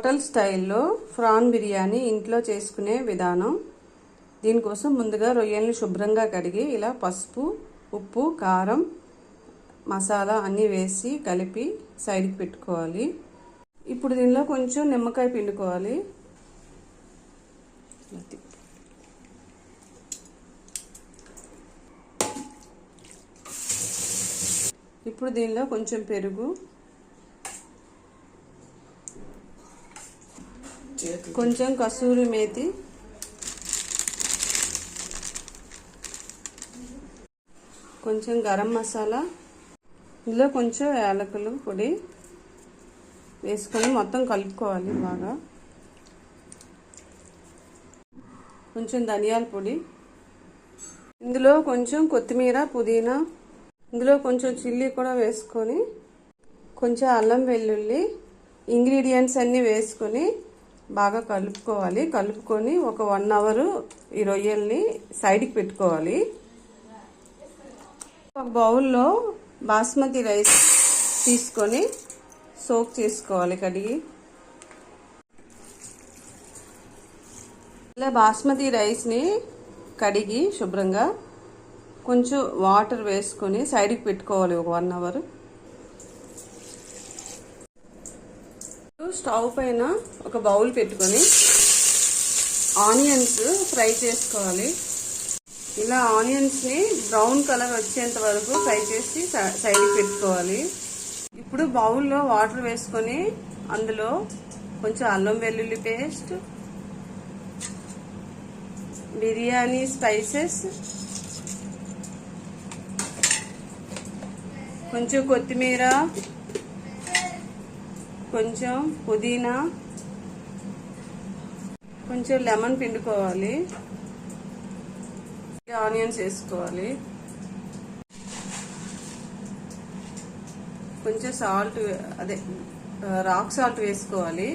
Hotel స్టైల్లో PRAN biryani ఇంట్లో చేసుకునే విధానం. దీనికోసం ముందుగా రొయ్యల్ని శుభ్రంగా కడిగి ఇలా పసుపు, ఉప్పు, కారం, మసాలా అన్నీ వేసి కలిపి సైడ్కి పెట్టుకోవాలి. ఇప్పుడు దీనిలో కొంచెం నిమ్మకాయ పిండుకోవాలి. ఇప్పుడు దీనిలో కొంచెం పెరుగు, కొంచెం కసూరి మేతి, కొంచెం గరం మసాలా, ఇందులో కొంచెం యాలకుల పొడి వేసుకొని మొత్తం కలుపుకోవాలి బాగా. కొంచెం ధనియాల పొడి, ఇందులో కొంచెం కొత్తిమీర, పుదీనా, ఇందులో కొంచెం చిల్లీ కూడా వేసుకొని కొంచెం అల్లం వెల్లుల్లి ఇంగ్రీడియంట్స్ అన్నీ వేసుకొని బాగా కలుపుకోవాలి. కలుపుకొని ఒక 1 అవర్ ఈ రొయ్యల్ని సైడ్కి పెట్టుకోవాలి. ఒక బౌల్లో బాస్మతి రైస్ తీసుకొని సోక్ చేసుకోవాలి కడిగి. ఇలా బాస్మతి రైస్ని కడిగి శుభ్రంగా కొంచెం వాటర్ వేసుకొని సైడ్కి పెట్టుకోవాలి ఒక 1 అవర్. స్టవ్ పైన ఒక బౌల్ పెట్టుకొని ఆనియన్స్ ఫ్రై చేసుకోవాలి. ఇలా ఆనియన్స్ని బ్రౌన్ కలర్ వచ్చేంత వరకు ఫ్రై చేసి సైడ్కి పెట్టుకోవాలి. ఇప్పుడు బౌల్లో వాటర్ వేసుకొని అందులో కొంచెం అల్లం వెల్లుల్లి పేస్ట్, బిర్యానీ స్పైసెస్, కొంచెం కొత్తిమీర, కొంచెం పుదీనా, కొంచెం లెమన్ పిండుకోవాలి. ఆనియన్స్ వేసుకోవాలి. కొంచెం సాల్ట్, అదే రాక్ సాల్ట్ వేసుకోవాలి.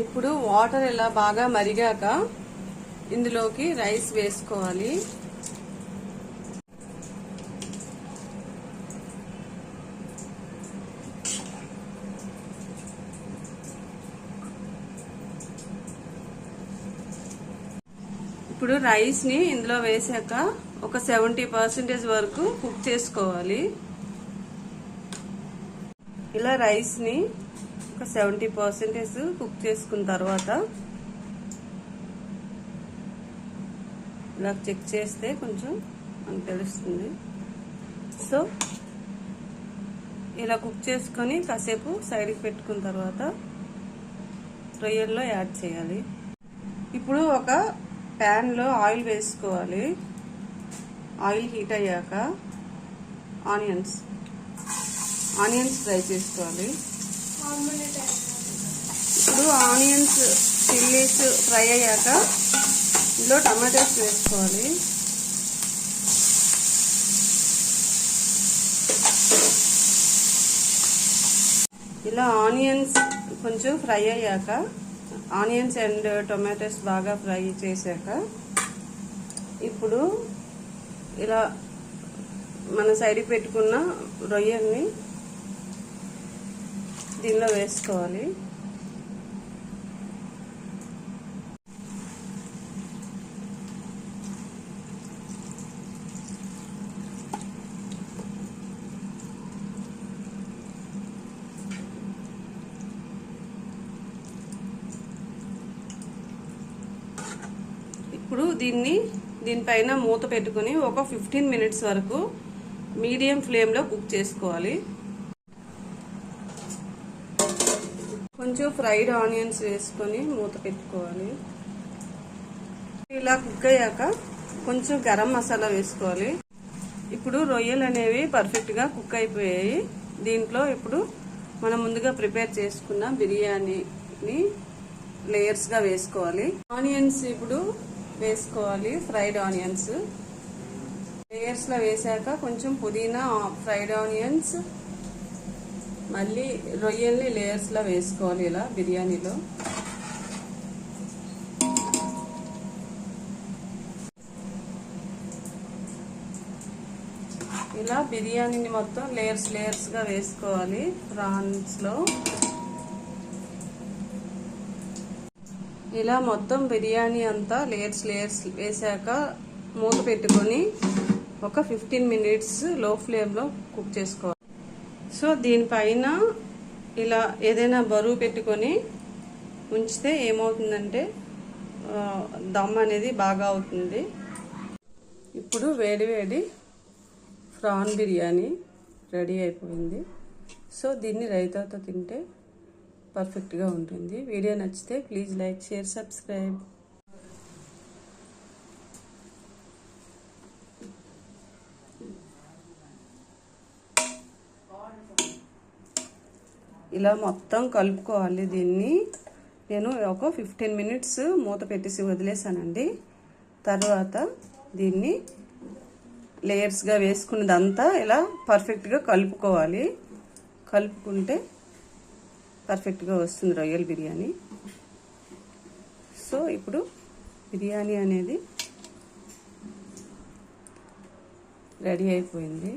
ఇప్పుడు వాటర్ ఇలా బాగా మరిగాక ఇందులోకి రైస్ వేసుకోవాలి. ఇప్పుడు రైస్ని ఇందులో వేసాక ఒక 70% వరకు కుక్ చేసుకోవాలి. ఇలా రైస్ని ఒక 70% కుక్ చేసుకున్న తర్వాత ఇలా చెక్ చేస్తే కొంచెం మనకు తెలుస్తుంది. సో ఇలా కుక్ చేసుకొని కాసేపు సైడ్కి పెట్టుకున్న తర్వాత రొయ్యల్లో యాడ్ చేయాలి. ఇప్పుడు ఒక ప్యాన్లో ఆయిల్ వేసుకోవాలి. ఆయిల్ హీట్ అయ్యాక ఆనియన్స్ ఫ్రై చేసుకోవాలి. ఇప్పుడు ఆనియన్స్, చిల్లీస్ ఫ్రై అయ్యాక ఇందులో టమాటోస్ వేసుకోవాలి. ఇలా ఆనియన్స్ కొంచెం ఫ్రై అయ్యాక, ఆనియన్స్ అండ్ టొమాటోస్ బాగా ఫ్రై చేశాక ఇప్పుడు ఇలా మన సైడ్కి పెట్టుకున్న రొయ్యల్ని దీనిలో వేసుకోవాలి. ఇప్పుడు దీనిపైన మూత పెట్టుకుని ఒక 15 మినిట్స్ వరకు మీడియం ఫ్లేమ్లో కుక్ చేసుకోవాలి. కొంచెం ఫ్రైడ్ ఆనియన్స్ వేసుకొని మూత పెట్టుకోవాలి. ఇలా కుక్ అయ్యాక కొంచెం గరం మసాలా వేసుకోవాలి. ఇప్పుడు రొయ్యలు అనేవి పర్ఫెక్ట్గా కుక్ అయిపోయాయి. దీంట్లో ఇప్పుడు మనం ముందుగా ప్రిపేర్ చేసుకున్న బిర్యానీని లేయర్స్గా వేసుకోవాలి. ఆనియన్స్ ఇప్పుడు వేసుకోవాలి. ఫ్రైడ్ ఆనియన్స్ లేయర్స్లో వేసాక కొంచెం పుదీనా, ఫ్రైడ్ ఆనియన్స్, మళ్ళీ రొయ్యల్ని లేయర్స్లో వేసుకోవాలి. ఇలా బిర్యానీలో ఇలా బిర్యానీని మొత్తం లేయర్స్గా వేసుకోవాలి ప్రాన్స్లో. ఇలా మొత్తం బిర్యానీ అంతా లేయర్స్ వేసాక మూత పెట్టుకొని ఒక 15 మినిట్స్ లో ఫ్లేమ్లో కుక్ చేసుకోవాలి. సో దీనిపైన ఇలా ఏదైనా బరువు పెట్టుకొని ఉంచితే ఏమవుతుందంటే దమ్ అనేది బాగా అవుతుంది. ఇప్పుడు వేడి ప్రాన్ బిర్యానీ రెడీ అయిపోయింది. సో దీన్ని రైతాతో తింటే పర్ఫెక్ట్గా ఉంటుంది. వీడియో నచ్చితే ప్లీజ్ లైక్, షేర్, సబ్స్క్రైబ్. ఇలా మొత్తం కలుపుకోవాలి. దీన్ని నేను ఒక 15 మినిట్స్ మూత పెట్టేసి వదిలేసానండి. తర్వాత దీన్ని లేయర్స్గా వేసుకున్నదంతా ఇలా పర్ఫెక్ట్గా కలుపుకోవాలి. కలుపుకుంటే పర్ఫెక్ట్గా వస్తుంది రొయ్యల బిర్యానీ. సో ఇప్పుడు బిర్యానీ అనేది రెడీ అయిపోయింది.